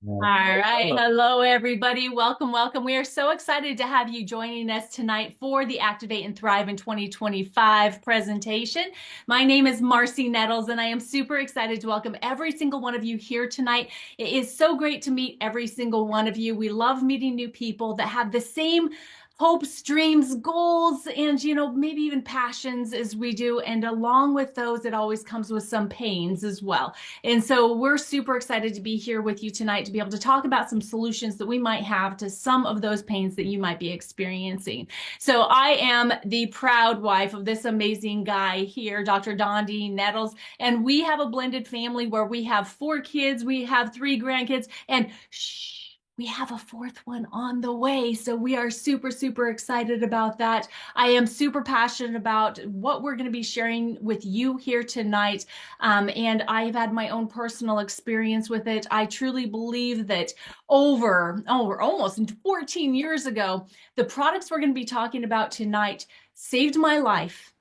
Yeah. All right. Oh, Hello, everybody. Welcome, welcome. We are so excited to have you joining us tonight for the Activate and Thrive in 2025 presentation. My name is Marci Nettles, and I am super excited to welcome every single one of you here tonight. It is so great to meet every single one of you. We love meeting new people that have the same hopes, dreams, goals, and maybe even passions as we do. And along with those, it always comes with some pains as well. And so we're super excited to be here with you tonight to be able to talk about some solutions that we might have to some of those pains that you might be experiencing. So I am the proud wife of this amazing guy here, Dr. Dondee Nettles, and we have a blended family where we have 4 kids, we have 3 grandkids, and shh, we have a fourth one on the way. So we are super, super excited about that. I am super passionate about what we're going to be sharing with you here tonight. And I've had my own personal experience with it. I truly believe that over almost 14 years ago, the products we're going to be talking about tonight saved my life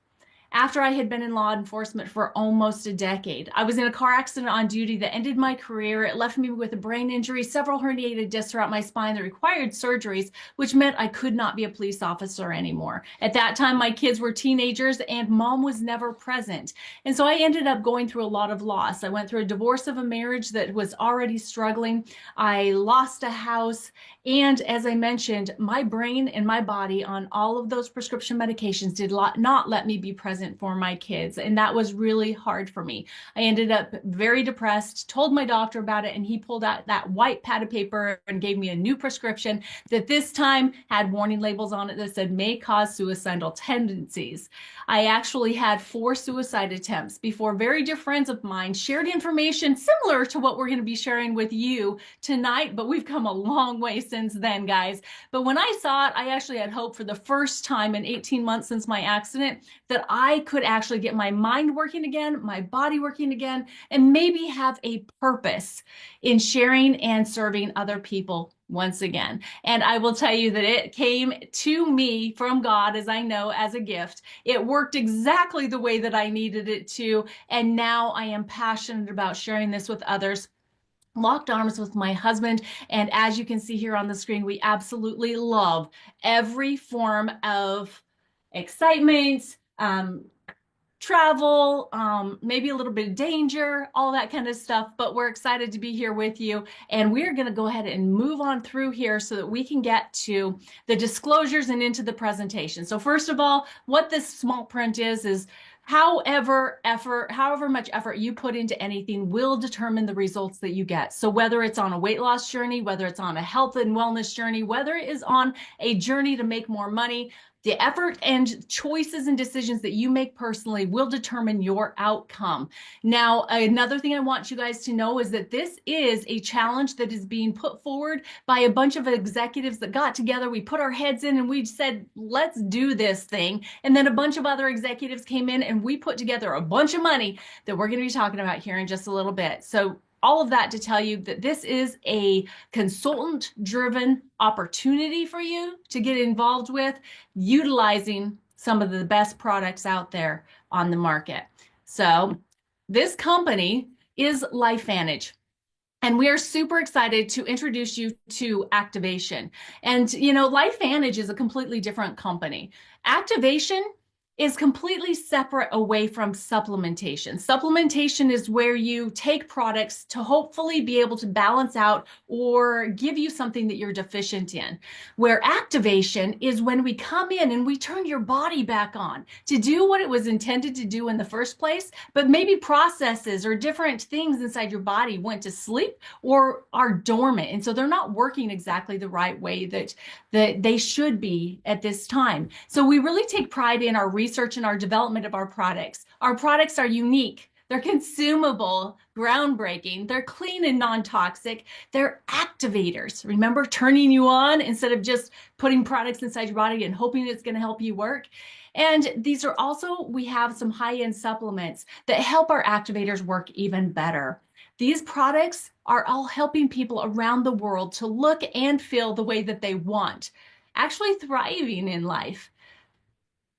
after I had been in law enforcement for almost a decade. I was in a car accident on duty that ended my career. It left me with a brain injury, several herniated discs throughout my spine that required surgeries, which meant I could not be a police officer anymore. At that time, my kids were teenagers and mom was never present. And so I ended up going through a lot of loss. I went through a divorce of a marriage that was already struggling. I lost a house. And as I mentioned, my brain and my body on all of those prescription medications did not let me be present for my kids. And that was really hard for me. I ended up very depressed, told my doctor about it, and he pulled out that white pad of paper and gave me a new prescription that this time had warning labels on it that said may cause suicidal tendencies. I actually had 4 suicide attempts before very dear friends of mine shared information similar to what we're going to be sharing with you tonight, but we've come a long way since then, guys. But when I saw it, I actually had hope for the first time in 18 months since my accident that I could actually get my mind working again, my body working again, and maybe have a purpose in sharing and serving other people once again. And I will tell you that it came to me from God, as I know, as a gift. It worked exactly the way that I needed it to. And now I am passionate about sharing this with others, locked arms with my husband. And as you can see here on the screen, we absolutely love every form of excitement, travel, maybe a little bit of danger, all that kind of stuff. But we're excited to be here with you. And we're going to go ahead and move on through here so that we can get to the disclosures and into the presentation. So first of all, what this small print is however much effort you put into anything will determine the results that you get. So whether it's on a weight loss journey, whether it's on a health and wellness journey, whether it is on a journey to make more money, the effort and choices and decisions that you make personally will determine your outcome. Now, another thing I want you guys to know is that this is a challenge that is being put forward by a bunch of executives that got together. We put our heads in and we said, let's do this thing. And then a bunch of other executives came in and we put together a bunch of money that we're going to be talking about here in just a little bit. So all of that to tell you that this is a consultant driven opportunity for you to get involved with, utilizing some of the best products out there on the market. So this company is LifeVantage. And we are super excited to introduce you to Activation. And, LifeVantage is a completely different company. Activation is completely separate away from supplementation. Supplementation is where you take products to hopefully be able to balance out or give you something that you're deficient in. Where activation is when we come in and we turn your body back on to do what it was intended to do in the first place, but maybe processes or different things inside your body went to sleep or are dormant. And so they're not working exactly the right way that they should be at this time. So we really take pride in our research and our development of our products. Our products are unique. They're consumable, groundbreaking. They're clean and non-toxic. They're activators. Remember, turning you on instead of just putting products inside your body and hoping it's going to help you work. And these are also, we have some high-end supplements that help our activators work even better. These products are all helping people around the world to look and feel the way that they want, actually thriving in life.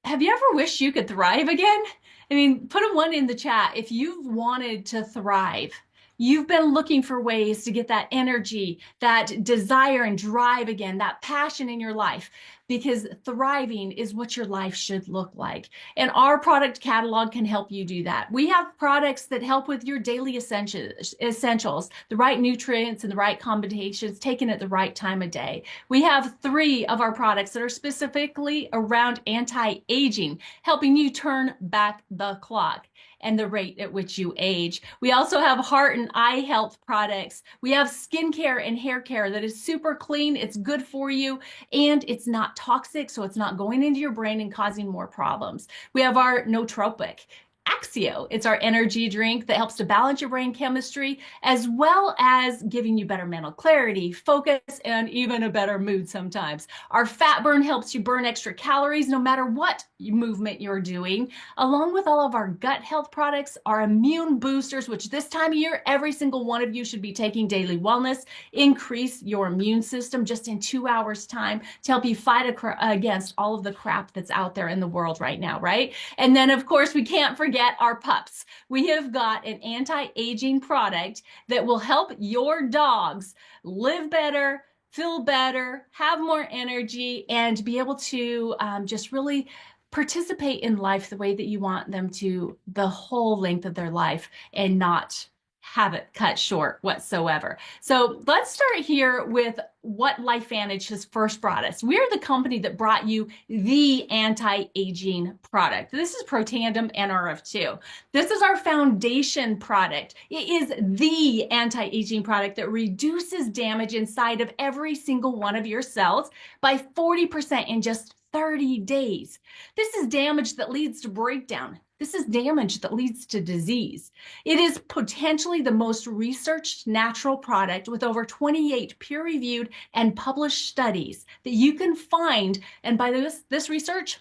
Have you ever wished you could thrive again? I mean, put a 1 in the chat if you've wanted to thrive. You've been looking for ways to get that energy, that desire and drive again, that passion in your life, because thriving is what your life should look like. And our product catalog can help you do that. We have products that help with your daily essentials, the right nutrients and the right combinations taken at the right time of day. We have 3 of our products that are specifically around anti-aging, helping you turn back the clock and the rate at which you age. We also have heart and eye health products. We have skincare and hair care that is super clean. It's good for you and it's not toxic, so it's not going into your brain and causing more problems. We have our nootropic. Axio. It's our energy drink that helps to balance your brain chemistry, as well as giving you better mental clarity, focus, and even a better mood sometimes. Our fat burn helps you burn extra calories no matter what movement you're doing, along with all of our gut health products, our immune boosters, which this time of year, every single one of you should be taking daily wellness, increase your immune system just in 2 hours time to help you fight against all of the crap that's out there in the world right now, right? And then of course, we can't forget our pups. We have got an anti-aging product that will help your dogs live better, feel better, have more energy, and be able to just really participate in life the way that you want them to the whole length of their life and not have it cut short whatsoever. So let's start here with what LifeVantage has first brought us. We're the company that brought you the anti-aging product. This is Protandim NRF2. This is our foundation product. It is the anti-aging product that reduces damage inside of every single one of your cells by 40% in just 30 days. This is damage that leads to breakdown. This is damage that leads to disease. It is potentially the most researched natural product with over 28 peer-reviewed and published studies that you can find. And by this research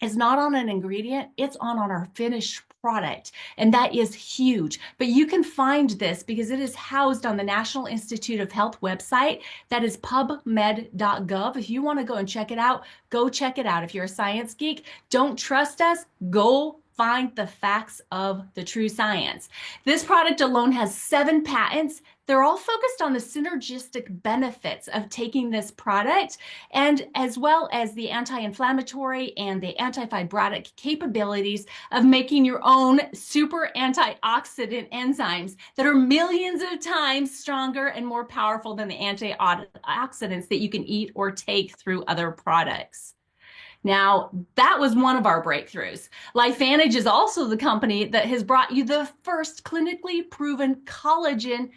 is not on an ingredient, it's on our finished product. And that is huge. But you can find this because it is housed on the National Institute of Health website. That is pubmed.gov. If you want to go and check it out, go check it out. If you're a science geek, don't trust us, go find the facts of the true science. This product alone has 7 patents. They're all focused on the synergistic benefits of taking this product, and as well as the anti-inflammatory and the anti-fibrotic capabilities of making your own super antioxidant enzymes that are millions of times stronger and more powerful than the antioxidants that you can eat or take through other products. Now, that was one of our breakthroughs. LifeVantage is also the company that has brought you the first clinically proven collagen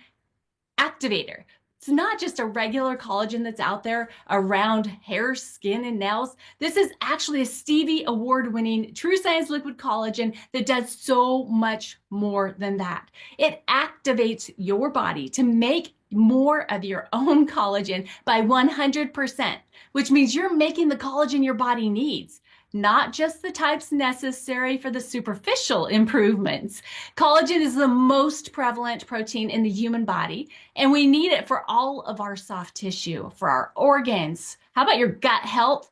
activator. It's not just a regular collagen that's out there around hair, skin, and nails. This is actually a Stevie award-winning true science liquid collagen that does so much more than that. It activates your body to make more of your own collagen by 100%, which means you're making the collagen your body needs, not just the types necessary for the superficial improvements. Collagen is the most prevalent protein in the human body, and we need it for all of our soft tissue, for our organs. How about your gut health?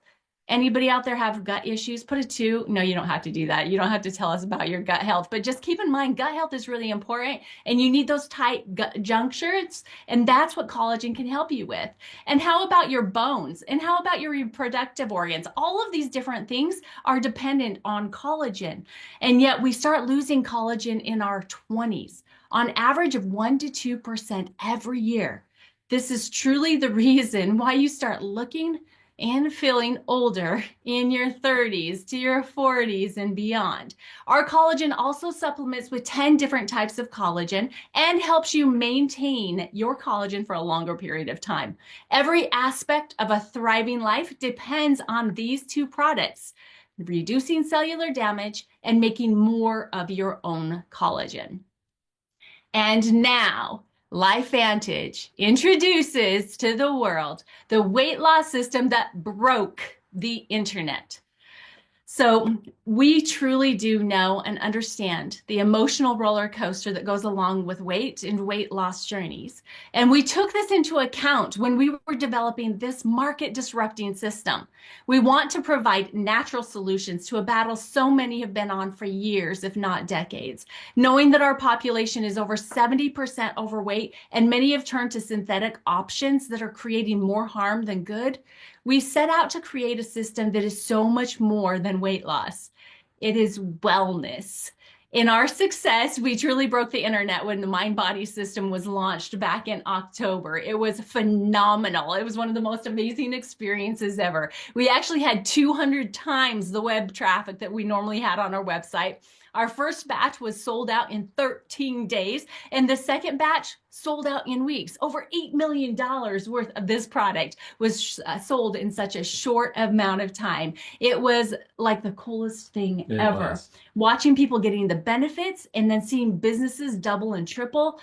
Anybody out there have gut issues? Put a 2. No, you don't have to do that. You don't have to tell us about your gut health, but just keep in mind, gut health is really important and you need those tight gut junctures. And that's what collagen can help you with. And how about your bones? And how about your reproductive organs? All of these different things are dependent on collagen. And yet we start losing collagen in our 20s, on average of 1 to 2% every year. This is truly the reason why you start looking and feeling older in your 30s to your 40s and beyond. Our collagen also supplements with 10 different types of collagen and helps you maintain your collagen for a longer period of time. Every aspect of a thriving life depends on these 2 products, reducing cellular damage and making more of your own collagen. And now, LifeVantage introduces to the world the weight loss system that broke the internet. So we truly do know and understand the emotional roller coaster that goes along with weight and weight loss journeys. And we took this into account when we were developing this market disrupting system. We want to provide natural solutions to a battle so many have been on for years, if not decades. Knowing that our population is over 70% overweight and many have turned to synthetic options that are creating more harm than good, we set out to create a system that is so much more than weight loss. It is wellness. In our success, we truly broke the internet when the Mind Body system was launched back in October. It was phenomenal. It was one of the most amazing experiences ever. We actually had 200 times the web traffic that we normally had on our website. Our first batch was sold out in 13 days, and the second batch sold out in weeks. Over $8 million worth of this product was sold in such a short amount of time. It was like the coolest thing ever. Watching people getting the benefits and then seeing businesses double and triple,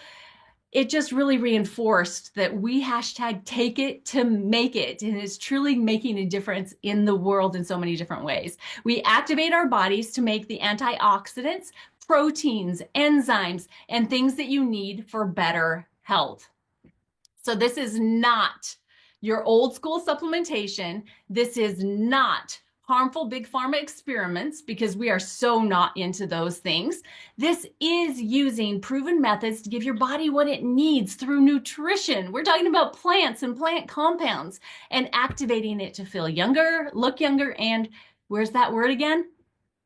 it just really reinforced that we hashtag take it to make it, and it's truly making a difference in the world in so many different ways. We activate our bodies to make the antioxidants, proteins, enzymes, and things that you need for better health. So this is not your old school supplementation. This is not harmful big pharma experiments, because we are so not into those things. This is using proven methods to give your body what it needs through nutrition. We're talking about plants and plant compounds and activating it to feel younger, look younger, and where's that word again?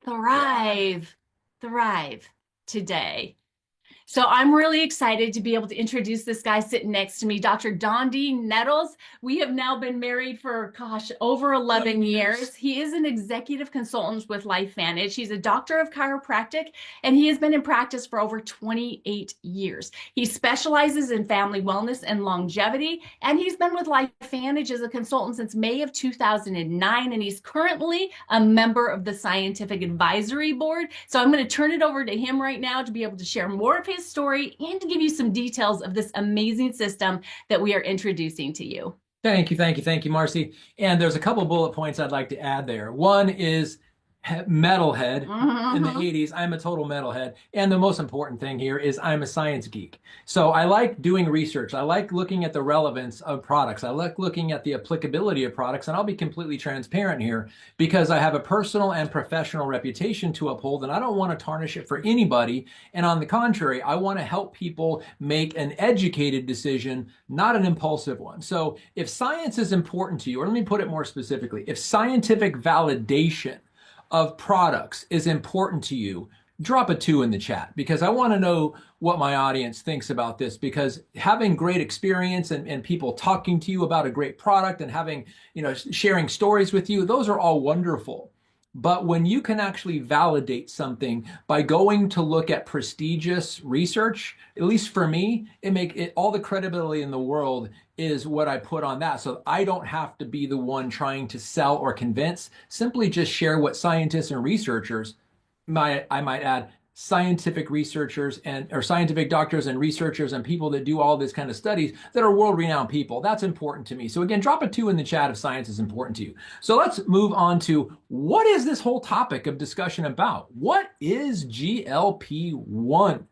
Thrive. Thrive today. So I'm really excited to be able to introduce this guy sitting next to me, Dr. Dondee Nettles. We have now been married for, over 11 years. He is an executive consultant with LifeVantage. He's a doctor of chiropractic, and he has been in practice for over 28 years. He specializes in family wellness and longevity, and he's been with LifeVantage as a consultant since May of 2009, and he's currently a member of the Scientific Advisory Board. So I'm going to turn it over to him right now to be able to share more of his story and to give you some details of this amazing system that we are introducing to you. Thank you, Marci. And there's a couple bullet points I'd like to add there. One is metalhead in the 80s. I'm a total metalhead. And the most important thing here is I'm a science geek. So I like doing research. I like looking at the relevance of products. I like looking at the applicability of products. And I'll be completely transparent here because I have a personal and professional reputation to uphold, and I don't want to tarnish it for anybody. And on the contrary, I want to help people make an educated decision, not an impulsive one. So if science is important to you, or let me put it more specifically, if scientific validation of products is important to you, drop a 2 in the chat, because I want to know what my audience thinks about this, because having great experience and people talking to you about a great product and having, sharing stories with you, those are all wonderful. But when you can actually validate something by going to look at prestigious research, at least for me, it all the credibility in the world is what I put on that. So I don't have to be the one trying to sell or convince, simply just share what scientists and researchers, I might add, scientific researchers or scientific doctors and researchers and people that do all this kind of studies that are world-renowned people. That's important to me. So again, drop a 2 in the chat if science is important to you. So let's move on to what is this whole topic of discussion about? What is GLP-1?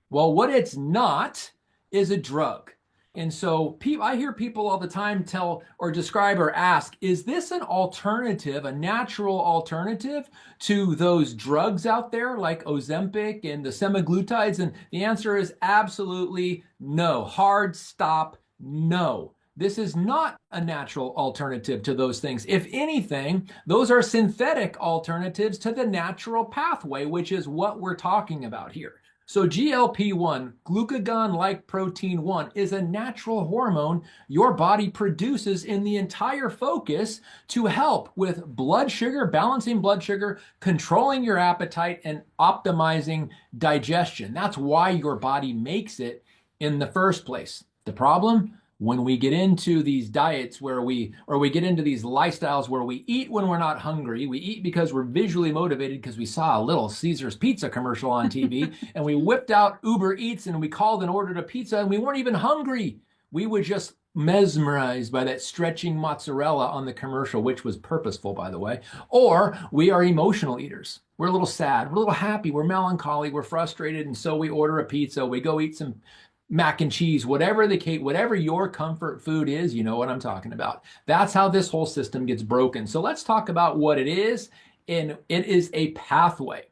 Well, what it's not is a drug. And so I hear people all the time tell or describe or ask, is this an alternative, a natural alternative to those drugs out there like Ozempic and the semaglutides? And the answer is absolutely no. Hard stop, no. This is not a natural alternative to those things. If anything, those are synthetic alternatives to the natural pathway, which is what we're talking about here. So GLP-1, glucagon-like protein 1, is a natural hormone your body produces in the entire focus to help with blood sugar, balancing blood sugar, controlling your appetite, and optimizing digestion. That's why your body makes it in the first place. The problem? When we get into these diets we get into these lifestyles where we eat when we're not hungry, we eat because we're visually motivated because we saw a Little Caesars pizza commercial on TV and we whipped out Uber Eats and we called and ordered a pizza and we weren't even hungry. We were just mesmerized by that stretching mozzarella on the commercial, which was purposeful, by the way. Or we are emotional eaters. We're a little sad, we're a little happy, we're melancholy, we're frustrated, and so we order a pizza, we go eat some mac and cheese, whatever the case, whatever your comfort food is, you know what I'm talking about. That's how this whole system gets broken. So let's talk about what it is. And it is a pathway.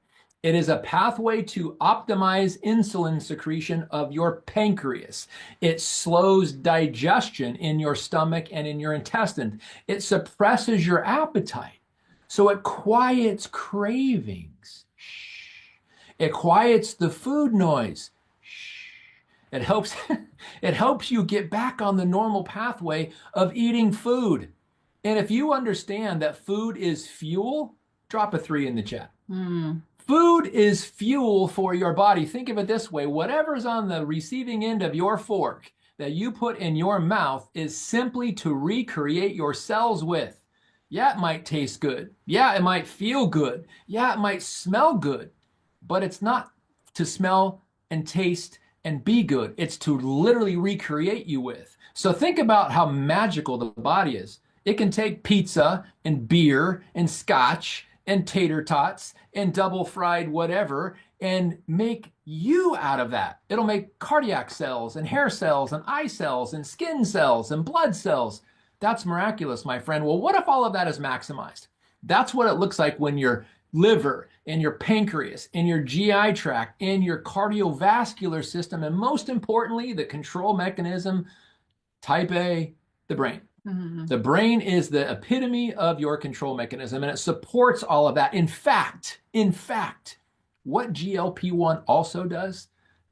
It is a pathway to optimize insulin secretion of your pancreas. It slows digestion in your stomach and in your intestine. It suppresses your appetite. So it quiets cravings. It quiets the food noise. It helps, it helps you get back on the normal pathway of eating food. And if you understand that food is fuel, drop a 3 in the chat. Food is fuel for your body. Think of it this way. Whatever's on the receiving end of your fork that you put in your mouth is simply to recreate your cells with. Yeah, it might taste good. Yeah, it might feel good. Yeah, it might smell good. But it's not to smell and taste and be good. It's to literally recreate you with. So think about how magical the body is. It can take pizza and beer and scotch and tater tots and double fried whatever and make you out of that. It'll make cardiac cells and hair cells and eye cells and skin cells and blood cells. That's miraculous, my friend. Well, what if all of that is maximized? That's what it looks like when your liver and your pancreas and your GI tract and your cardiovascular system, and most importantly, the control mechanism, type A, the brain. The brain is the epitome of your control mechanism, and it supports all of that. In fact, what GLP-1 also does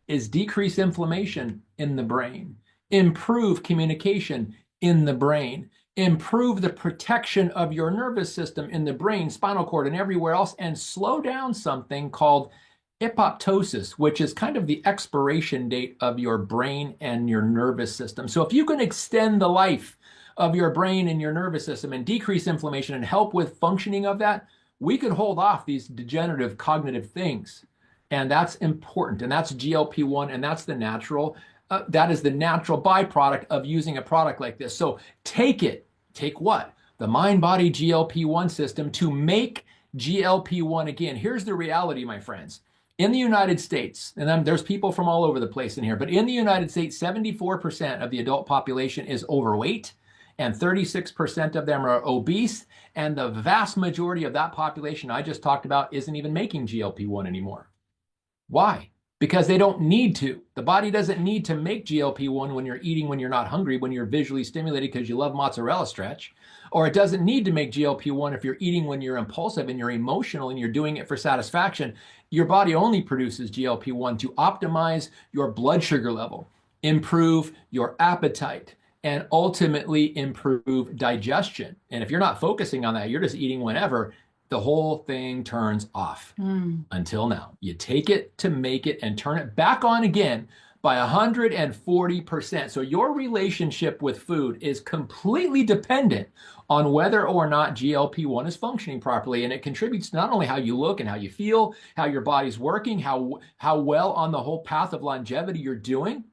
is decrease inflammation in the brain, improve communication in the brain, improve the protection of your nervous system in the brain, spinal cord, and everywhere else, and slow down something called apoptosis, which is kind of the expiration date of your brain and your nervous system. So if you can extend the life of your brain and your nervous system and decrease inflammation and help with functioning of that, we could hold off these degenerative cognitive things. And that's important. And that's GLP-1, and that's the natural, that is the natural byproduct of using a product like this. So take it. Take what? The mind-body GLP-1 system to make GLP-1 again. Here's the reality, my friends. In the United States, and there's people from all over the place in here, but in the United States, 74% of the adult population is overweight, and 36% of them are obese, and the vast majority of that population I just talked about isn't even making GLP-1 anymore. Why? Because they don't need to. The body doesn't need to make GLP-1 when you're eating when you're not hungry, when you're visually stimulated because you love mozzarella stretch, or it doesn't need to make GLP-1 if you're eating when you're impulsive and you're emotional and you're doing it for satisfaction. Your body only produces GLP-1 to optimize your blood sugar level, improve your appetite, and ultimately improve digestion. And if you're not focusing on that, you're just eating whenever, the whole thing turns off. Until now. You take it to make it and turn it back on again by 140%. So your relationship with food is completely dependent on whether or not GLP-1 is functioning properly. And it contributes to not only how you look and how you feel, how your body's working, how well on the whole path of longevity you're doing,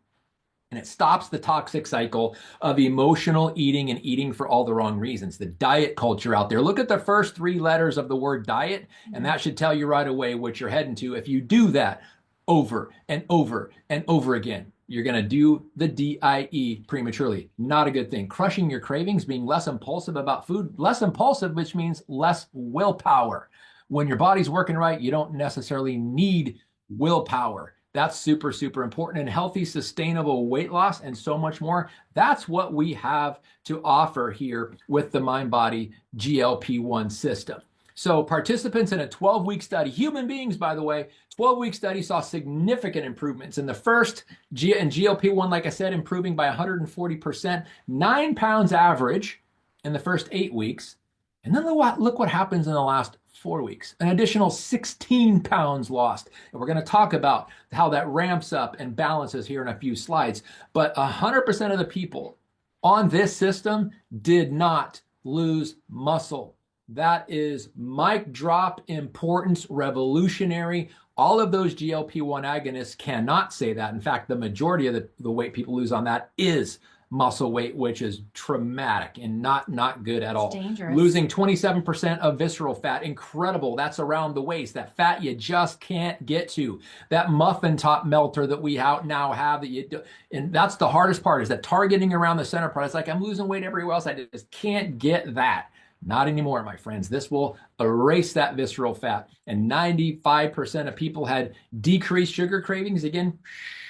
and it stops the toxic cycle of emotional eating and eating for all the wrong reasons. The diet culture out there. Look at the first 3 letters of the word diet, and that should tell you right away what you're heading to. If you do that over and over and over again, you're going to do the DIE prematurely. Not a good thing. Crushing your cravings, being less impulsive about food. Less impulsive, which means less willpower. When your body's working right, you don't necessarily need willpower. That's super, super important. And healthy, sustainable weight loss and so much more. That's what we have to offer here with the Mind-Body GLP-1 system. So participants in a 12-week study, human beings, by the way, 12-week study saw significant improvements. In the first, GLP-1, like I said, improving by 140%, 9 pounds average in the first 8 weeks. And then look what happens in the last 4 weeks, an additional 16 pounds lost. And we're going to talk about how that ramps up and balances here in a few slides. But 100% of the people on this system did not lose muscle. That is mic drop importance, revolutionary. All of those GLP-1 agonists cannot say that. In fact, the majority of the weight people lose on that is muscle weight, which is traumatic and not good at all. Dangerous. Losing 27% of visceral fat, incredible. That's around the waist. That fat you just can't get to. That muffin top melter that we now have, that you do, and that's the hardest part, is that targeting around the center part. It's like I'm losing weight everywhere else. I just can't get that. Not anymore, my friends. This will erase that visceral fat. And 95% of people had decreased sugar cravings, again,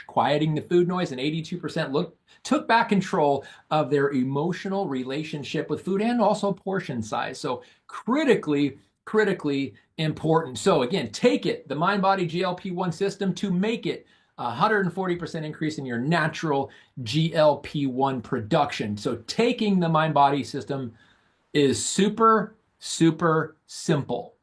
quieting the food noise, and 82% took back control of their emotional relationship with food and also portion size. So critically important. So again, take it, the mind-body GLP-1 system, to make it 140% increase in your natural GLP-1 production. So taking the mind-body system is super simple.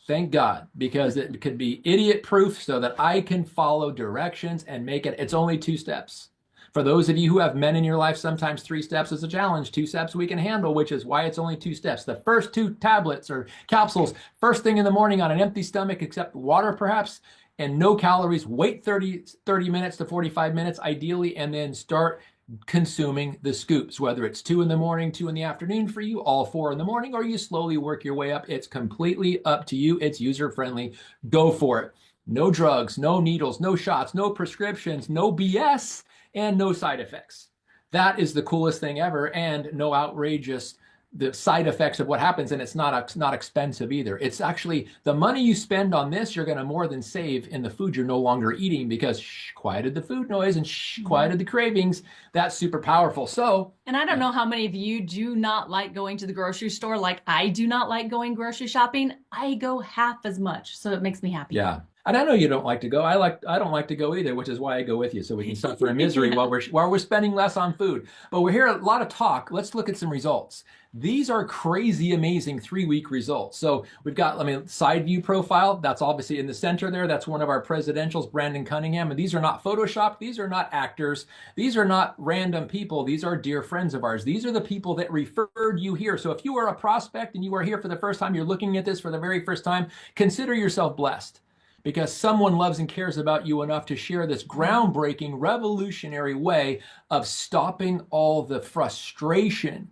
Thank God, because it could be idiot proof so that I can follow directions and make it. It's only 2 steps. For those of you who have men in your life, sometimes 3 steps is a challenge. 2 steps we can handle, which is why it's only 2 steps. The first 2 tablets or capsules, first thing in the morning on an empty stomach, except water perhaps, and no calories. Wait 30 minutes to 45 minutes ideally, and then start consuming the scoops, whether it's 2 in the morning, 2 in the afternoon for you, all 4 in the morning, or you slowly work your way up. It's completely up to you. It's user friendly. Go for it. No drugs, no needles, no shots, no prescriptions, no BS, and no side effects. That is the coolest thing ever, and no outrageous the side effects of what happens, and it's not expensive either. It's actually the money you spend on this, you're going to more than save in the food you're no longer eating, because quieted the food noise and quieted the cravings. That's super powerful. So, and I don't know how many of you do not like going to the grocery store. Like I do not like going grocery shopping. I go half as much, so it makes me happy. Yeah. And I know you don't like to go. I don't like to go either, which is why I go with you, so we can suffer in misery while we're spending less on food. But we're here, a lot of talk. Let's look at some results. These are crazy, amazing 3-week results. So we've got, side view profile. That's obviously in the center there. That's one of our presidentials, Brandon Cunningham. And these are not Photoshopped. These are not actors. These are not random people. These are dear friends of ours. These are the people that referred you here. So if you are a prospect and you are here for the first time, you're looking at this for the very first time, consider yourself blessed, because someone loves and cares about you enough to share this groundbreaking, revolutionary way of stopping all the frustration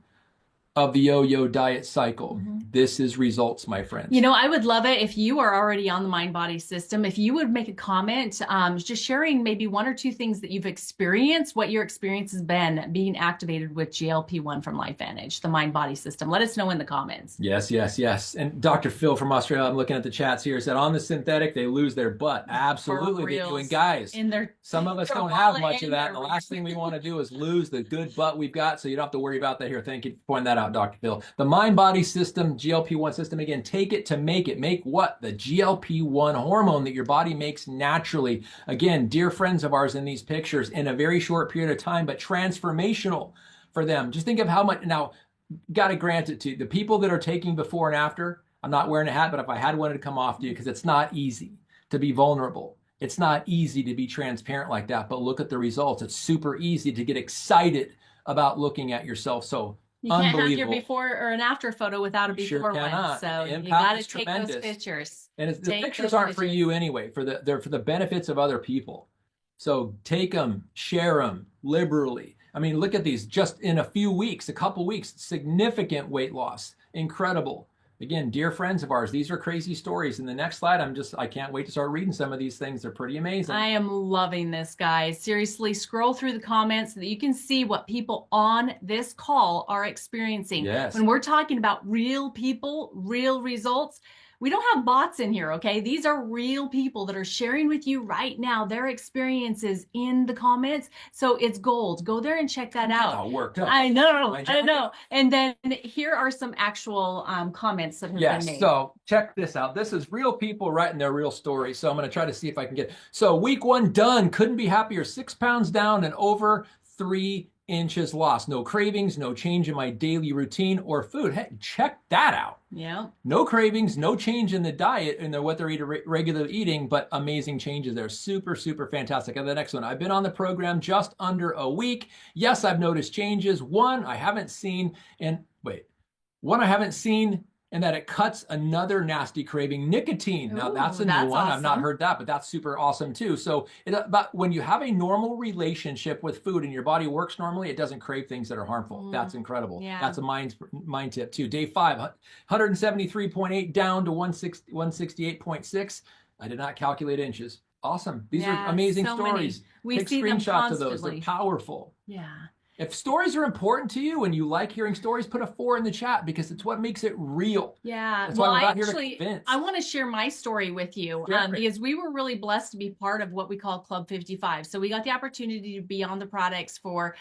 of the yo-yo diet cycle. This is results, my friends. You know, I would love it if you are already on the mind-body system, if you would make a comment, just sharing maybe 1 or 2 things that you've experienced, what your experience has been being activated with GLP-1 from LifeVantage, the mind-body system. Let us know in the comments. Yes. And Dr. Phil from Australia, I'm looking at the chats here, said on the synthetic, they lose their butt. Absolutely, they do. And guys, some of us don't have much of that. And the last thing we want to do is lose the good butt we've got. So you don't have to worry about that here. Thank you for pointing that out, Dr. Phil. The mind-body system, GLP-1 system, again, take it to make it. Make what? The GLP-1 hormone that your body makes naturally. Again, dear friends of ours in these pictures in a very short period of time, but transformational for them. Just think of how much, now, got to grant it to the people that are taking before and after. I'm not wearing a hat, but if I had one, it'd come off to you, because it's not easy to be vulnerable. It's not easy to be transparent like that, but look at the results. It's super easy to get excited about looking at yourself. So you can't have your before or an after photo without a before one. So you got to take those pictures. And the pictures aren't for you anyway. They're for the benefits of other people. So take them, share them liberally. Look at these. Just in a few weeks, a couple weeks, significant weight loss. Incredible. Again, dear friends of ours, these are crazy stories. In the next slide, I can't wait to start reading some of these things. They're pretty amazing. I am loving this, guys. Seriously, scroll through the comments so that you can see what people on this call are experiencing. Yes. When we're talking about real people, real results, we don't have bots in here, okay? These are real people that are sharing with you right now their experiences in the comments. So it's gold. Go there and check that out. All worked up. I know. And then here are some actual comments that have been made. So check this out. This is real people writing their real stories. So I'm going to try to see if I can get. So week 1 done. Couldn't be happier. 6 pounds down and over 3 inches lost. No cravings, no change in my daily routine or food. Hey, check that out. Yeah. No cravings, no change in the diet and what they're regularly eating, but amazing changes there. Super fantastic. And the next one, I've been on the program just under a week. Yes, I've noticed changes. One I haven't seen and that it cuts another nasty craving, nicotine. Now that's Ooh, a new that's one. I've not awesome. heard that, but that's super awesome too. So but when you have a normal relationship with food and your body works normally, it doesn't crave things that are harmful. That's incredible. Yeah. That's a mind tip too. Day 5, 173.8 down to 168.6. I did not calculate inches. Awesome. These are amazing so stories. We Take see them screenshots of those. They're constantly. powerful. Yeah. If stories are important to you and you like hearing stories, put a 4 in the chat because it's what makes it real. Yeah. That's Well, why we're not I here to convince. I want to share my story with you because we were really blessed to be part of what we call Club 55. So we got the opportunity to be on the products for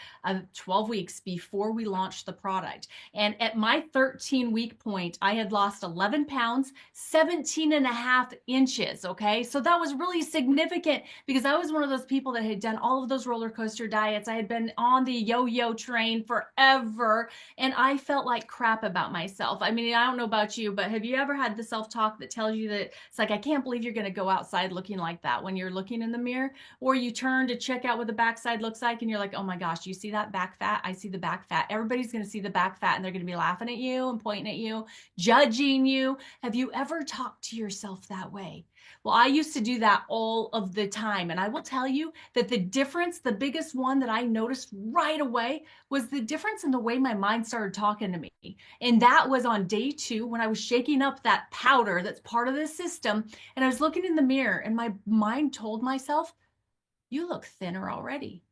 12 weeks before we launched the product. And at my 13-week point, I had lost 11 pounds, 17 and a half inches. Okay. So that was really significant because I was one of those people that had done all of those roller coaster diets. I had been on the yo-yo train forever, and I felt like crap about myself. I mean, I don't know about you, but have you ever had the self-talk that tells you that it's like, I can't believe you're going to go outside looking like that when you're looking in the mirror, or you turn to check out what the backside looks like and you're like, oh my gosh, you see that back fat? I see the back fat. Everybody's going to see the back fat and they're going to be laughing at you and pointing at you, judging you. Have you ever talked to yourself that way? Well, I used to do that all of the time. And I will tell you that the difference, the biggest one that I noticed right away, was the difference in the way my mind started talking to me. And that was on day 2 when I was shaking up that powder that's part of the system. And I was looking in the mirror and my mind told myself, you look thinner already.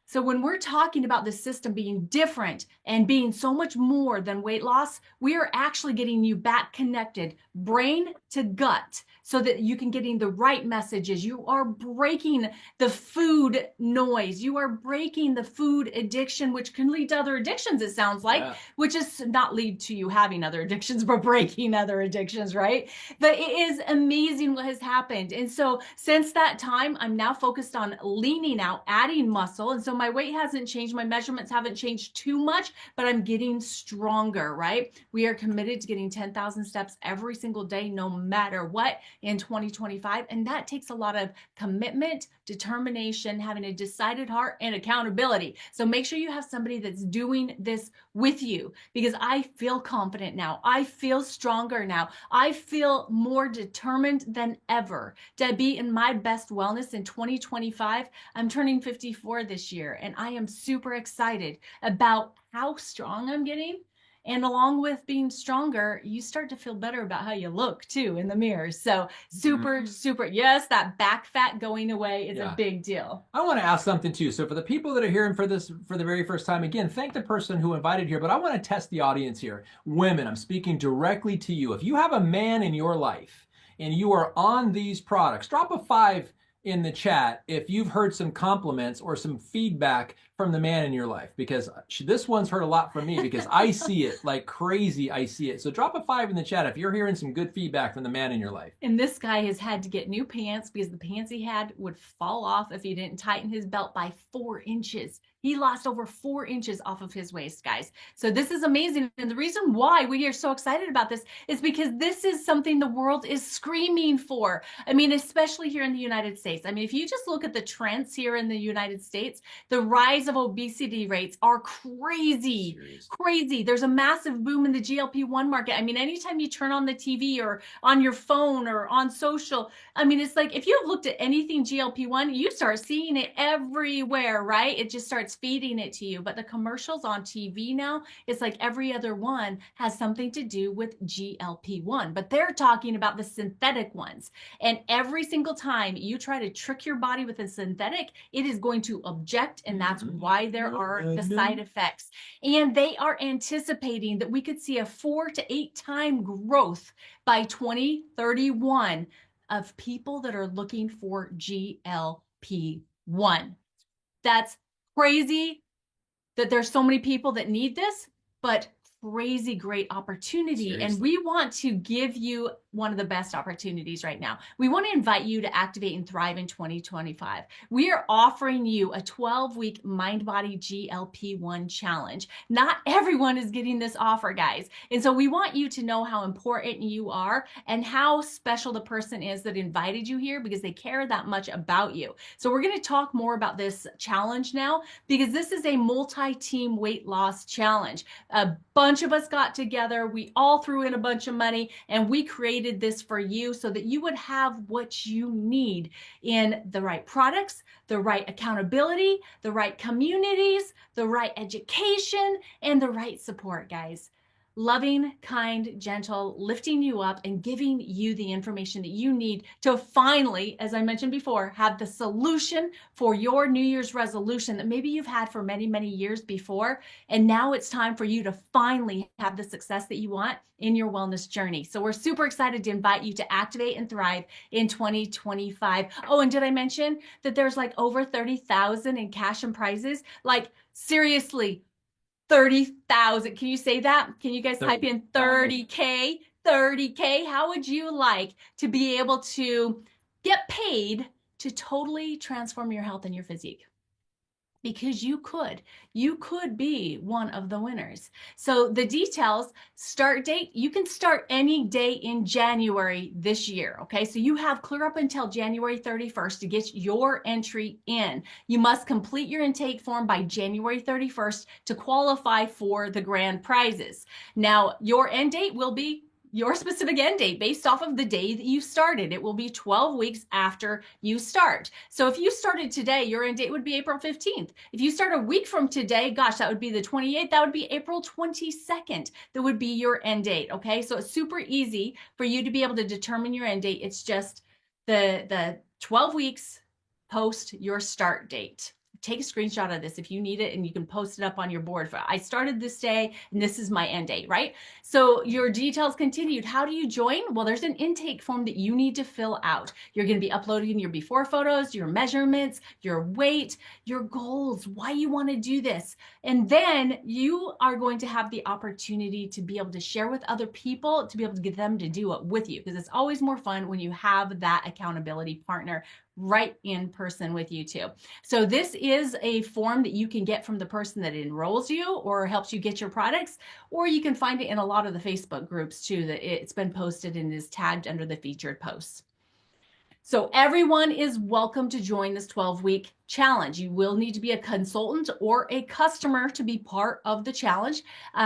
So when we're talking about the system being different and being so much more than weight loss, we are actually getting you back connected, brain to gut, so that you can getting the right messages. You are breaking the food noise. You are breaking the food addiction, which can lead to other addictions, it sounds like, which is not lead to you having other addictions, but breaking other addictions, right? But it is amazing what has happened. And so since that time, I'm now focused on leaning out, adding muscle. And so my weight hasn't changed. My measurements haven't changed too much, but I'm getting stronger, right? We are committed to getting 10,000 steps every single day, no matter what, in 2025. And that takes a lot of commitment, determination, having a decided heart, and accountability. So make sure you have somebody that's doing this with you, because I feel confident now. I feel stronger now. I feel more determined than ever to be in my best wellness in 2025. I'm turning 54 this year, and I am super excited about how strong I'm getting. And along with being stronger, you start to feel better about how you look too in the mirror. So super, yes, that back fat going away is a big deal. I want to ask something too. So for the people that are hearing for this for the very first time, again, thank the person who invited here, but I want to test the audience here. Women, I'm speaking directly to you. If you have a man in your life and you are on these products, drop a 5 in the chat if you've heard some compliments or some feedback from the man in your life, because this one's heard a lot from me because I see it like crazy. I see it. So drop a 5 in the chat if you're hearing some good feedback from the man in your life. And this guy has had to get new pants because the pants he had would fall off if he didn't tighten his belt by 4 inches. He lost over 4 inches off of his waist, guys. So this is amazing. And the reason why we are so excited about this is because this is something the world is screaming for. I mean, especially here in the United States. I mean, if you just look at the trends here in the United States, the rise of obesity rates are crazy. Crazy. There's a massive boom in the GLP-1 market. I mean, anytime you turn on the TV or on your phone or on social, I mean, it's like if you have looked at anything GLP-1, you start seeing it everywhere, right? It just starts feeding it to you. But the commercials on TV now, it's like every other one has something to do with GLP-1, but they're talking about the synthetic ones. And every single time you try to trick your body with a synthetic, it is going to object, and that's why there are the side effects. And they are anticipating that we could see a 4 to 8 time growth by 2031 of people that are looking for GLP-1. That's crazy that there's so many people that need this, but crazy great opportunity. Seriously. And we want to give you one of the best opportunities right now. We want to invite you to activate and thrive in 2025. We are offering you a 12-week mind-body GLP-1 challenge. Not everyone is getting this offer, guys. And so we want you to know how important you are and how special the person is that invited you here, because they care that much about you. So we're going to talk more about this challenge now, because this is a multi-team weight loss challenge. A bunch of us got together, we all threw in a bunch of money, and we created this for you so that you would have what you need in the right products, the right accountability, the right communities, the right education, and the right support, guys. Loving, kind, gentle, lifting you up and giving you the information that you need to finally, as I mentioned before, have the solution for your New Year's resolution that maybe you've had for many, many years before. And now it's time for you to finally have the success that you want in your wellness journey. So we're super excited to invite you to activate and thrive in 2025. Oh, and did I mention that there's like over 30,000 in cash and prizes? Like, seriously, 30,000. Can you say that? Can you guys type in 30K? 30K. How would you like to be able to get paid to totally transform your health and your physique? Because you could be one of the winners. So the details, start date, you can start any day in January this year, okay? So you have clear up until January 31st to get your entry in. You must complete your intake form by January 31st to qualify for the grand prizes. Now, your end date will be your specific end date based off of the day that you started. It will be 12 weeks after you start. So if you started today, your end date would be April 15th. If you start a week from today, gosh, that would be the 28th. That would be April 22nd. That would be your end date, okay? So it's super easy for you to be able to determine your end date. It's just the 12 weeks post your start date. Take a screenshot of this if you need it, and you can post it up on your board. I started this day and this is my end date, right? So your details continued. How do you join? Well, there's an intake form that you need to fill out. You're going to be uploading your before photos, your measurements, your weight, your goals, why you want to do this. And then you are going to have the opportunity to be able to share with other people, to be able to get them to do it with you, because it's always more fun when you have that accountability partner right in person with you too. So this is a form that you can get from the person that enrolls you or helps you get your products, or you can find it in a lot of the Facebook groups too, that it's been posted and is tagged under the featured posts. So everyone is welcome to join this 12-week challenge. You will need to be a consultant or a customer to be part of the challenge.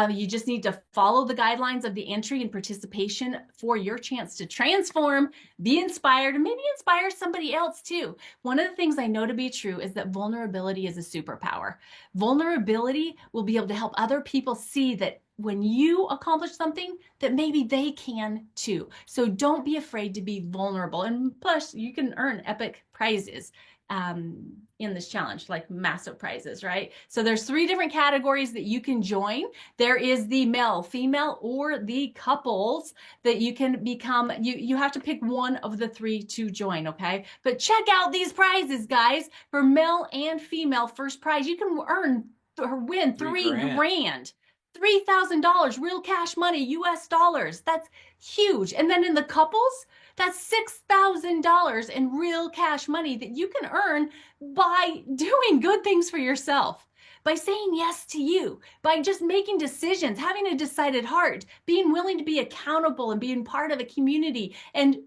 You just need to follow the guidelines of the entry and participation for your chance to transform, be inspired, and maybe inspire somebody else too. One of the things I know to be true is that vulnerability is a superpower. Vulnerability will be able to help other people see that when you accomplish something, that maybe they can too. So don't be afraid to be vulnerable. And plus, you can earn epic prizes in this challenge, like massive prizes, right? So there's 3 different categories that you can join. There is the male, female, or the couples that you can become. You have to pick one of the 3 to join, okay? But check out these prizes, guys. For male and female, first prize, you can earn or win $3 grand. $3,000 real cash money, US dollars. That's huge. And then in the couples, that's $6,000 in real cash money that you can earn by doing good things for yourself, by saying yes to you, by just making decisions, having a decided heart, being willing to be accountable and being part of a community, and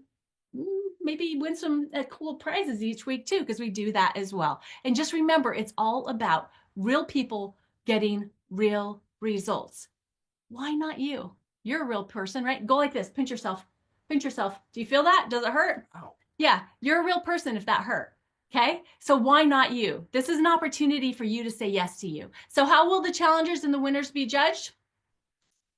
maybe win some cool prizes each week too, because we do that as well. And just remember, it's all about real people getting real results. Why not you? You're a real person, right? Go like this. Pinch yourself. Pinch yourself. Do you feel that? Does it hurt? Ow. Yeah, you're a real person if that hurt. Okay? So why not you? This is an opportunity for you to say yes to you. So how will the challengers and the winners be judged?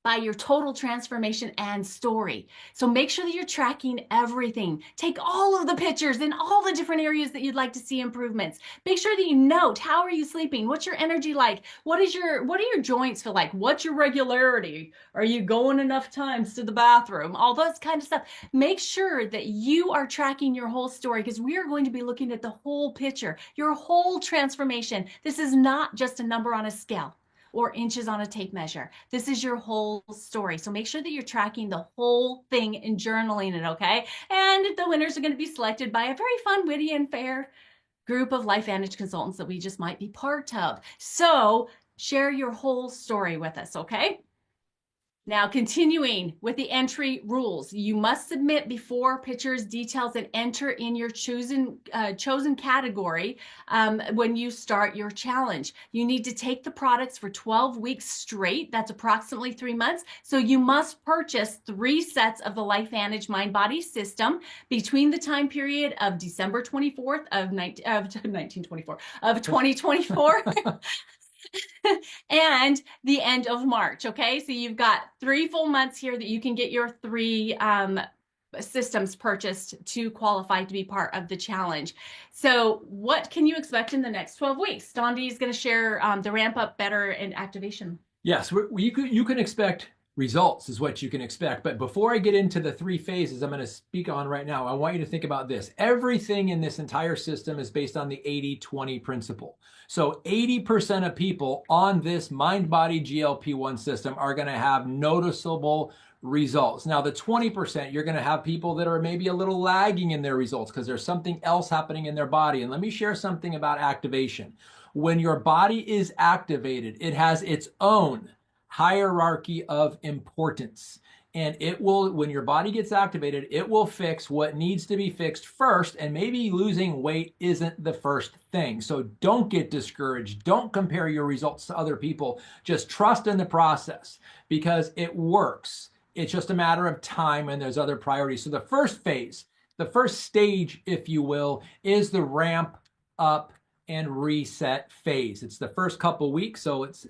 By your total transformation and story. So make sure that you're tracking everything. Take all of the pictures in all the different areas that you'd like to see improvements. Make sure that you note, how are you sleeping? What's your energy like? What do your joints feel like? What's your regularity? Are you going enough times to the bathroom? All those kind of stuff. Make sure that you are tracking your whole story, because we are going to be looking at the whole picture, your whole transformation. This is not just a number on a scale or inches on a tape measure. This is your whole story. So make sure that you're tracking the whole thing and journaling it, okay? And the winners are going to be selected by a very fun, witty, and fair group of LifeVantage consultants that we just might be part of. So share your whole story with us, okay? Now, continuing with the entry rules, you must submit before pictures, details, and enter in your chosen category when you start your challenge. You need to take the products for 12 weeks straight. That's approximately 3 months. So you must purchase 3 sets of the LifeVantage Mind Body System between the time period of December 24th of 2024 and the end of March. Okay, so you've got 3 full months here that you can get your 3 systems purchased to qualify to be part of the challenge. So what can you expect in the next 12 weeks? Dondee is going to share the ramp up, better, and activation. Yes, you can expect results is what you can expect. But before I get into the 3 phases I'm going to speak on right now, I want you to think about this. Everything in this entire system is based on the 80-20 principle. So 80% of people on this mind-body GLP-1 system are going to have noticeable results. Now, the 20%, you're going to have people that are maybe a little lagging in their results because there's something else happening in their body. And let me share something about activation. When your body is activated, it has its own hierarchy of importance. And it will, when your body gets activated, it will fix what needs to be fixed first. And maybe losing weight isn't the first thing. So don't get discouraged. Don't compare your results to other people. Just trust in the process because it works. It's just a matter of time and there's other priorities. So the first phase, the first stage, if you will, is the ramp up and reset phase. It's the first couple weeks. So let's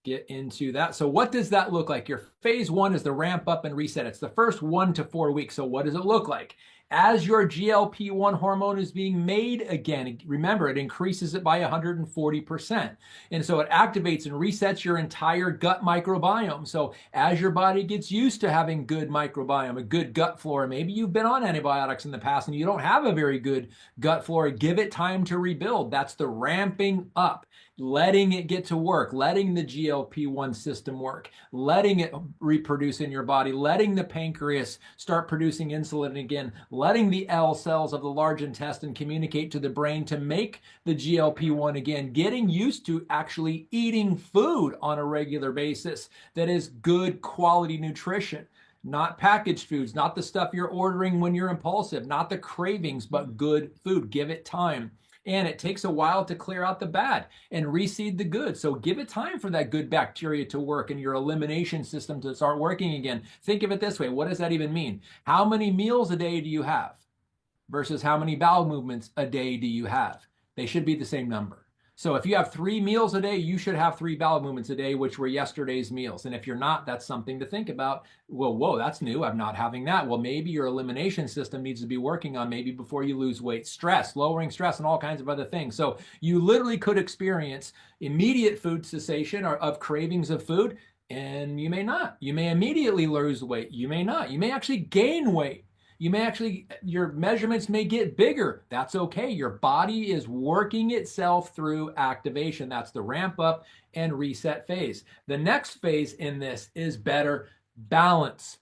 get into that. So what does that look like? Your phase 1 is the ramp up and reset. It's the first 1 to 4 weeks. So what does it look like? As your GLP-1 hormone is being made again, remember, it increases it by 140%. And so it activates and resets your entire gut microbiome. So as your body gets used to having good microbiome, a good gut flora, maybe you've been on antibiotics in the past and you don't have a very good gut flora, give it time to rebuild. That's the ramping up. Letting it get to work, letting the GLP-1 system work, letting it reproduce in your body, letting the pancreas start producing insulin again, letting the L cells of the large intestine communicate to the brain to make the GLP-1 again, getting used to actually eating food on a regular basis that is good quality nutrition. Not packaged foods, not the stuff you're ordering when you're impulsive, not the cravings, but good food. Give it time. And it takes a while to clear out the bad and reseed the good. So give it time for that good bacteria to work and your elimination system to start working again. Think of it this way. What does that even mean? How many meals a day do you have versus how many bowel movements a day do you have? They should be the same number. So if you have 3 meals a day, you should have 3 bowel movements a day, which were yesterday's meals. And if you're not, that's something to think about. Well, whoa, that's new. I'm not having that. Well, maybe your elimination system needs to be working on maybe before you lose weight, stress, lowering stress, and all kinds of other things. So you literally could experience immediate food cessation or of cravings of food, and you may not. You may immediately lose weight. You may not. You may actually gain weight. You may actually, your measurements may get bigger. That's okay. Your body is working itself through activation. That's the ramp up and reset phase. The next phase in this is better balance.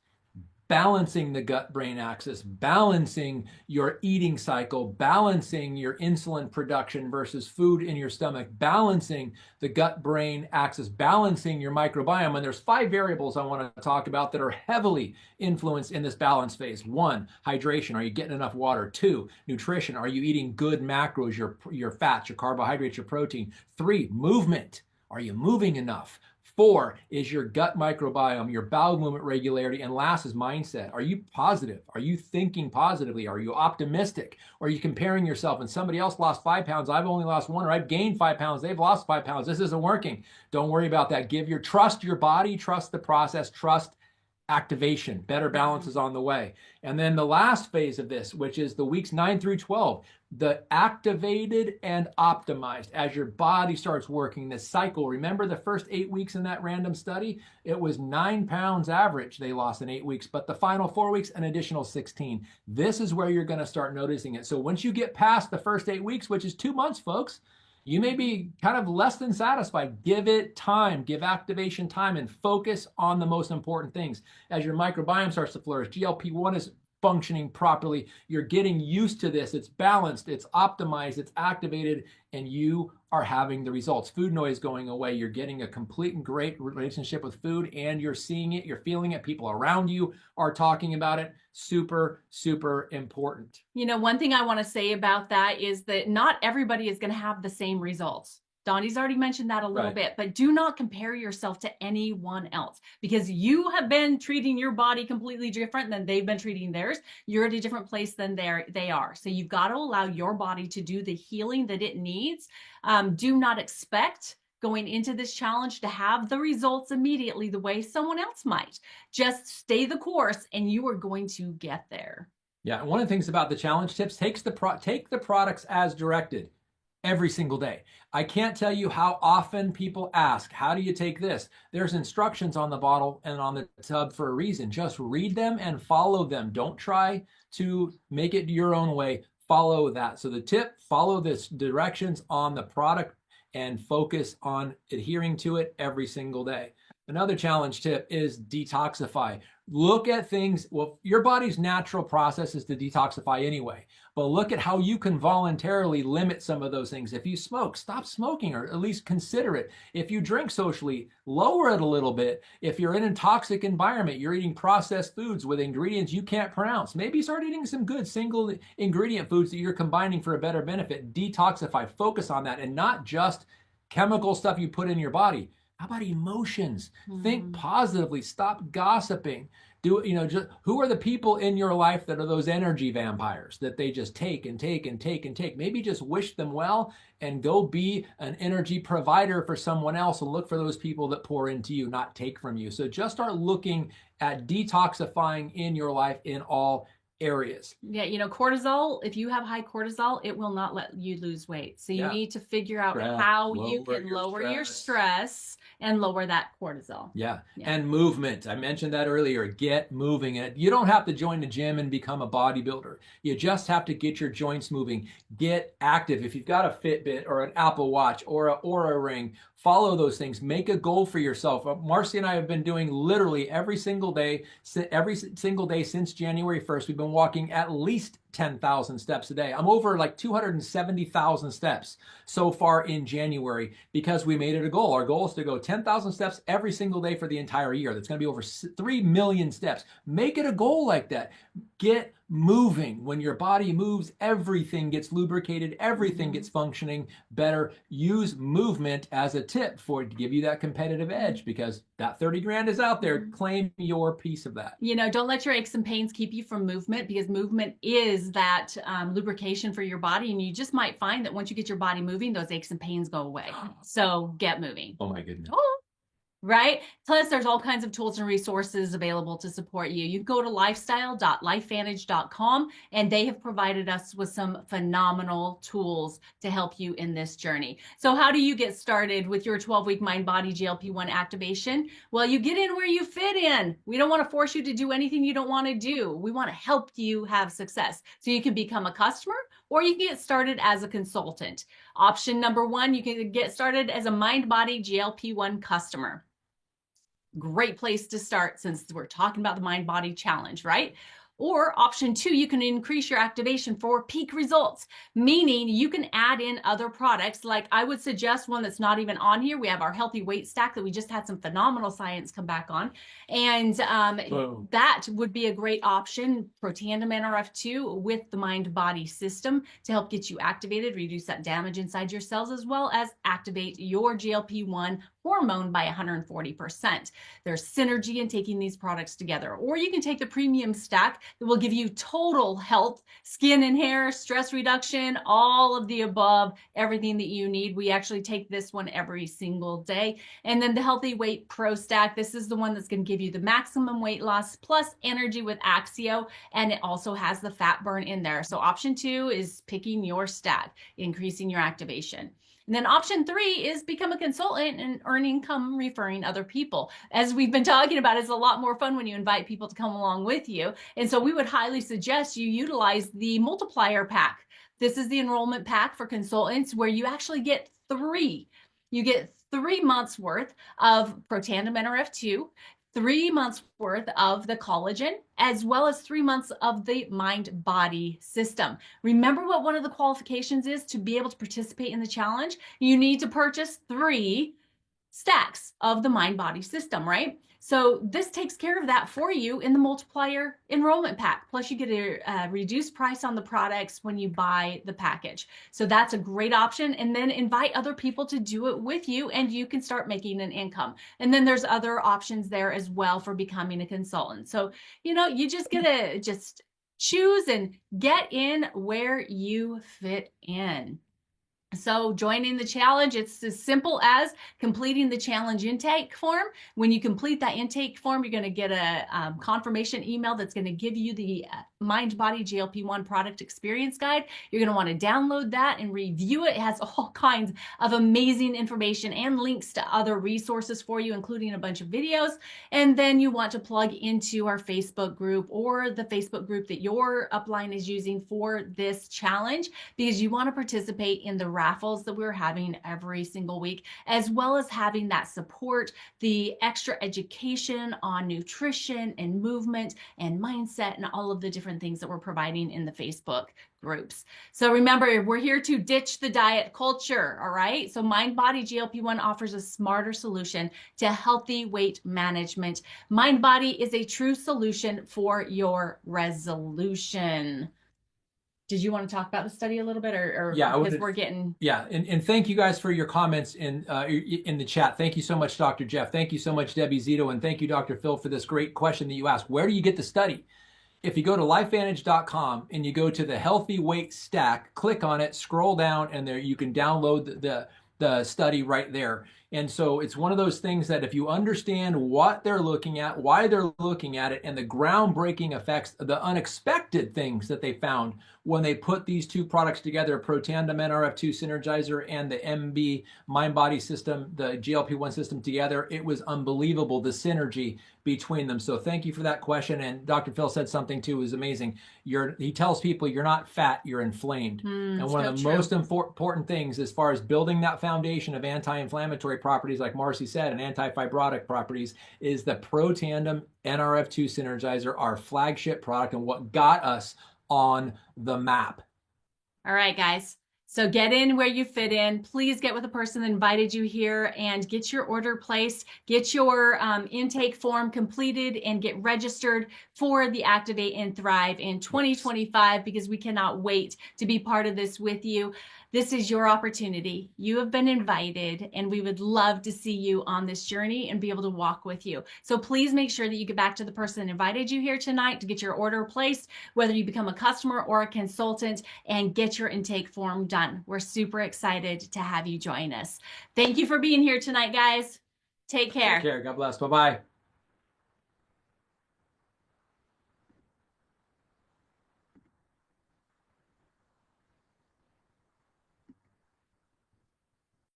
Balancing the gut-brain axis, balancing your eating cycle, balancing your insulin production versus food in your stomach, balancing the gut-brain axis, balancing your microbiome. And there's 5 variables I want to talk about that are heavily influenced in this balance phase. 1, hydration. Are you getting enough water? 2, nutrition. Are you eating good macros, your fats, your carbohydrates, your protein? 3, movement. Are you moving enough? 4 is your gut microbiome, your bowel movement regularity. And last is mindset. Are you positive? Are you thinking positively? Are you optimistic? Or are you comparing yourself and somebody else lost 5 pounds, I've only lost 1, or I've gained 5 pounds, they've lost 5 pounds. This isn't working. Don't worry about that. Trust your body, trust the process, trust activation. Better balance is on the way. And then the last phase of this, which is the weeks 9 through 12, the activated and optimized as your body starts working this cycle. Remember the first 8 weeks in that random study? It was 9 pounds average they lost in 8 weeks, but the final 4 weeks, an additional 16. This is where you're going to start noticing it. So once you get past the first 8 weeks, which is 2 months, folks, You may be kind of less than satisfied. Give it time, give activation time, and focus on the most important things. As your microbiome starts to flourish, GLP-1 is functioning properly. You're getting used to this. It's balanced, it's optimized, it's activated, and you are having the results. Food noise going away. You're getting a complete and great relationship with food, and you're seeing it, you're feeling it. People around you are talking about it. Super, super important. You know, one thing I want to say about that is that not everybody is going to have the same results. Dondee's already mentioned that a little bit, but do not compare yourself to anyone else, because you have been treating your body completely different than they've been treating theirs. You're at a different place than they are. So you've got to allow your body to do the healing that it needs. Do not expect going into this challenge to have the results immediately the way someone else might. Just stay the course and you are going to get there. Yeah, one of the things about the challenge tips, take the products as directed every single day. I can't tell you how often people ask, how do you take this? There's instructions on the bottle and on the tub for a reason. Just read them and follow them. Don't try to make it your own way. Follow that. So the tip, follow the directions on the product and focus on adhering to it every single day. Another challenge tip is detoxify. Look at things, well, your body's natural process is to detoxify anyway, but look at how you can voluntarily limit some of those things. If you smoke, stop smoking, or at least consider it. If you drink socially, lower it a little bit. If you're in a toxic environment, you're eating processed foods with ingredients you can't pronounce, maybe start eating some good single ingredient foods that you're combining for a better benefit. Detoxify, focus on that, and not just chemical stuff you put in your body. How about emotions? Think positively. Stop gossiping. Just who are the people in your life that are those energy vampires that they just take and take and take and take? Maybe just wish them well and go be an energy provider for someone else, and look for those people that pour into you, not take from you. So just start looking at detoxifying in your life in all areas. Yeah, cortisol, if you have high cortisol, it will not let you lose weight. So you need to figure out how you can lower your stress and lower that cortisol. Yeah. And movement. I mentioned that earlier. Get moving. And you don't have to join the gym and become a bodybuilder. You just have to get your joints moving. Get active. If you've got a Fitbit or an Apple Watch or a Oura Ring, follow those things. Make a goal for yourself. Marci and I have been doing literally every single day since January 1st. We've been walking at least 10,000 steps a day. I'm over like 270,000 steps so far in January because we made it a goal. Our goal is to go 10,000 steps every single day for the entire year. That's going to be over 3 million steps. Make it a goal like that. Get moving. When your body moves, everything gets lubricated, everything gets functioning better. Use movement as a tip to give you that competitive edge, because that 30 grand is out there. Claim your piece of that. Don't let your aches and pains keep you from movement, because movement is that lubrication for your body. And you just might find that once you get your body moving, those aches and pains go away. So get moving. Oh my goodness. Right? Plus, there's all kinds of tools and resources available to support you. You can go to lifestyle.lifevantage.com, and they have provided us with some phenomenal tools to help you in this journey. So how do you get started with your 12-week mind-body GLP-1 activation? Well, you get in where you fit in. We don't want to force you to do anything you don't want to do. We want to help you have success. So you can become a customer, or you can get started as a consultant. Option number one, you can get started as a mind-body GLP-1 customer. Great place to start, since we're talking about the mind body challenge, right? Or option two, you can increase your activation for peak results, meaning you can add in other products. Like, I would suggest one that's not even on here. We have our healthy weight stack that we just had some phenomenal science come back on. And that would be a great option, Protandim NRF2 with the mind body system, to help get you activated, reduce that damage inside your cells, as well as activate your GLP-1 hormone by 140%. There's synergy in taking these products together. Or you can take the premium stack that will give you total health, skin and hair, stress reduction, all of the above, everything that you need. We actually take this one every single day. And then the Healthy Weight Pro stack, this is the one that's going to give you the maximum weight loss plus energy with Axio, and it also has the fat burn in there. So option two is picking your stack, increasing your activation. And then option three is become a consultant and earn income referring other people. As we've been talking about, it's a lot more fun when you invite people to come along with you. And so we would highly suggest you utilize the multiplier pack. This is the enrollment pack for consultants, where you actually get 3. You get 3 months worth of Protandim NRF2, 3 months worth of the collagen, as well as 3 months of the mind body system. Remember what one of the qualifications is to be able to participate in the challenge? You need to purchase 3 stacks of the mind body system, right? So this takes care of that for you in the multiplier enrollment pack. Plus you get a reduced price on the products when you buy the package. So that's a great option. And then invite other people to do it with you and you can start making an income. And then there's other options there as well for becoming a consultant. So, you just gotta choose and get in where you fit in. So joining the challenge, it's as simple as completing the challenge intake form. When you complete that intake form, you're going to get a confirmation email that's going to give you the Mind Body GLP-1 product experience guide. You're going to want to download that and review it. It has all kinds of amazing information and links to other resources for you, including a bunch of videos. And then you want to plug into our Facebook group or the Facebook group that your upline is using for this challenge, because you want to participate in the raffles that we're having every single week, as well as having that support, the extra education on nutrition and movement and mindset and all of the different things that we're providing in the Facebook groups. So remember, we're here to ditch the diet culture, all right? So Mind Body GLP-1 offers a smarter solution to healthy weight management. Mind Body is a true solution for your resolution. Did you want to talk about the study a little bit, or Yeah, because we're getting... Yeah, and thank you guys for your comments in the chat. Thank you so much, Dr. Jeff. Thank you so much, Debbie Zito, and thank you, Dr. Phil, for this great question that you asked. Where do you get the study? If you go to lifevantage.com and you go to the healthy weight stack, click on it, scroll down, and there you can download the study right there. And so it's one of those things that if you understand what they're looking at, why they're looking at it, and the groundbreaking effects, the unexpected things that they found when they put these two products together, Protandim NRF2 Synergizer and the MB Mind Body System, the GLP-1 system together, it was unbelievable, the synergy between them. So thank you for that question. And Dr. Phil said something too, is amazing. He tells people you're not fat, you're inflamed. And one of the most important things as far as building that foundation of anti-inflammatory properties, like Marci said, and anti-fibrotic properties, is the Protandim NRF2 Synergizer, our flagship product and what got us on the map. All right, guys. So get in where you fit in. Please get with the person that invited you here and get your order placed, get your intake form completed, and get registered for the Activate and Thrive in 2025, because we cannot wait to be part of this with you. This is your opportunity. You have been invited, and we would love to see you on this journey and be able to walk with you. So please make sure that you get back to the person that invited you here tonight to get your order placed, whether you become a customer or a consultant, and get your intake form done. We're super excited to have you join us. Thank you for being here tonight, guys. Take care. Take care. God bless. Bye-bye.